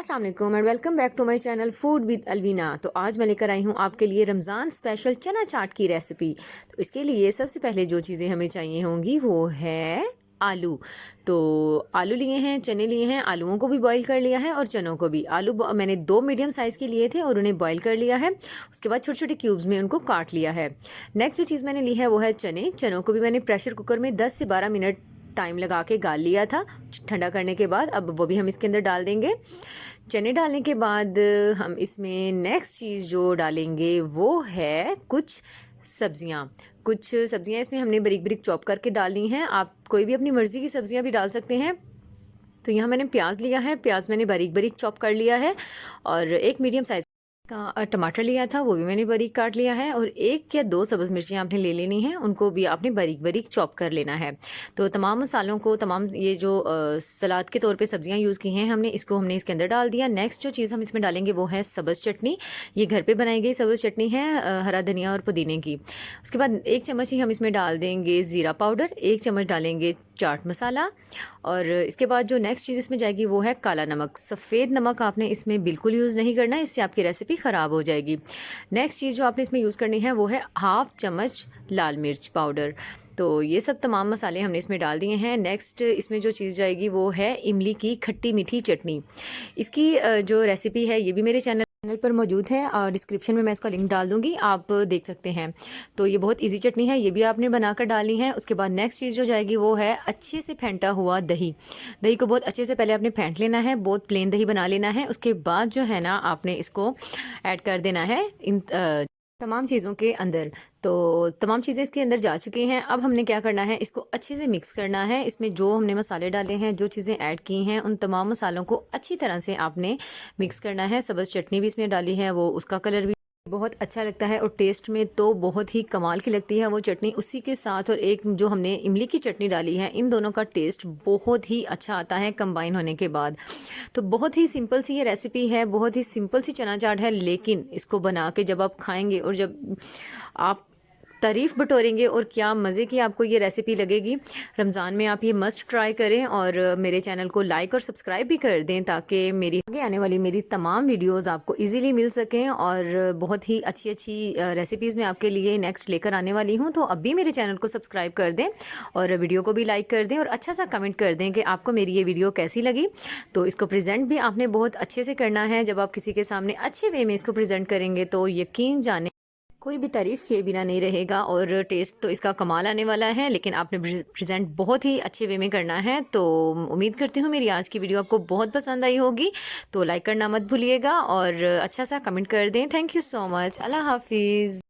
अस्सलाम वालेकुम and welcome back to my channel food with Alvina. तो आज मैं लेकर आई हूँ आपके लिए रमज़ान स्पेशल चना चाट की रेसिपी। तो इसके लिए सबसे पहले जो चीज़ें हमें चाहिए होंगी वो है आलू। तो आलू लिए हैं, चने लिए हैं, आलूओं को भी बॉईल कर लिया है और चनों को भी। आलू मैंने 2 मीडियम साइज़ के लिए थे और उन्हें बॉईल कर लिया है। उसके बाद छोटे छोटे क्यूब्स में उनको काट लिया है। नेक्स्ट जो चीज़ मैंने ली है वो है चने। चनों को भी मैंने प्रेशर कुकर में 10 से 12 मिनट टाइम लगा के गाल लिया था ठंडा करने के बाद। अब वो भी हम इसके अंदर डाल देंगे। चने डालने के बाद हम इसमें नेक्स्ट चीज़ जो डालेंगे वो है कुछ सब्जियां इसमें हमने बारीक बारीक चॉप करके डालनी हैं। आप कोई भी अपनी मर्ज़ी की सब्जियां भी डाल सकते हैं। तो यहाँ मैंने प्याज लिया है, प्याज मैंने बारीक बारीक चॉप कर लिया है और एक मीडियम साइज़ का टमाटर लिया था, वो भी मैंने बारीक काट लिया है और 1 या 2 सब्ज़ मिर्चियाँ आपने ले लेनी है, उनको भी आपने बारीक बारीक चॉप कर लेना है। तो तमाम मसालों को, तमाम ये जो सलाद के तौर पे सब्जियां यूज़ की हैं हमने इसके अंदर डाल दिया। नेक्स्ट जो चीज़ हम इसमें डालेंगे वो है सब्ज़ चटनी। ये घर पे बनाई गई सब्ज़ चटनी है, हरा धनिया और पुदीने की। उसके बाद 1 चम्मच ही हम इसमें डाल देंगे ज़ीरा पाउडर, 1 चम्मच डालेंगे चाट मसाला और इसके बाद जो नेक्स्ट चीज़ इसमें जाएगी वो है काला नमक। सफ़ेद नमक आपने इसमें बिल्कुल यूज़ नहीं करना है, इससे आपकी रेसिपी ख़राब हो जाएगी। नेक्स्ट चीज़ जो आपने इसमें यूज़ करनी है वो है 1/2 चम्मच लाल मिर्च पाउडर। तो ये सब तमाम मसाले हमने इसमें डाल दिए हैं। नेक्स्ट इसमें जो चीज़ जाएगी वो है इमली की खट्टी मीठी चटनी। इसकी जो रेसिपी है ये भी मेरे चैनल पर मौजूद है और डिस्क्रिप्शन में मैं इसका लिंक डाल दूंगी, आप देख सकते हैं। तो ये बहुत इजी चटनी है, ये भी आपने बनाकर डालनी है। उसके बाद नेक्स्ट चीज़ जो जाएगी वो है अच्छे से फेंटा हुआ दही। दही को बहुत अच्छे से पहले आपने फेंट लेना है, बहुत प्लेन दही बना लेना है। उसके बाद जो है ना आपने इसको ऐड कर देना है इन तमाम चीज़ों के अंदर। तो तमाम चीज़ें इसके अंदर जा चुकी हैं। अब हमने क्या करना है, इसको अच्छे से मिक्स करना है। इसमें जो हमने मसाले डाले हैं, जो चीज़ें ऐड की हैं, उन तमाम मसालों को अच्छी तरह से आपने मिक्स करना है। सब्ज़ चटनी भी इसमें डाली है, वो उसका कलर भी बहुत अच्छा लगता है और टेस्ट में तो बहुत ही कमाल की लगती है वो चटनी। उसी के साथ और एक जो हमने इमली की चटनी डाली है, इन दोनों का टेस्ट बहुत ही अच्छा आता है कंबाइन होने के बाद। तो बहुत ही सिंपल सी ये रेसिपी है, बहुत ही सिंपल सी चना चाट है, लेकिन इसको बना के जब आप खाएंगे और जब आप तारीफ़ बटोरेंगे और क्या मज़े की आपको ये रेसिपी लगेगी। रमज़ान में आप ये मस्ट ट्राई करें और मेरे चैनल को लाइक और सब्सक्राइब भी कर दें ताकि मेरी आगे आने वाली मेरी तमाम वीडियोस आपको इजीली मिल सकें। और बहुत ही अच्छी अच्छी रेसिपीज़ मैं आपके लिए नेक्स्ट लेकर आने वाली हूँ। तो अब भी मेरे चैनल को सब्सक्राइब कर दें और वीडियो को भी लाइक कर दें और अच्छा सा कमेंट कर दें कि आपको मेरी ये वीडियो कैसी लगी। तो इसको प्रेजेंट भी आपने बहुत अच्छे से करना है। जब आप किसी के सामने अच्छे वे में इसको प्रेजेंट करेंगे तो यकीन जाने कोई भी तारीफ़ किए बिना नहीं रहेगा और टेस्ट तो इसका कमाल आने वाला है। लेकिन आपने प्रेजेंट बहुत ही अच्छे वे में करना है। तो उम्मीद करती हूँ मेरी आज की वीडियो आपको बहुत पसंद आई होगी। तो लाइक करना मत भूलिएगा और अच्छा सा कमेंट कर दें। Thank you so much. अल्लाह हाफिज़।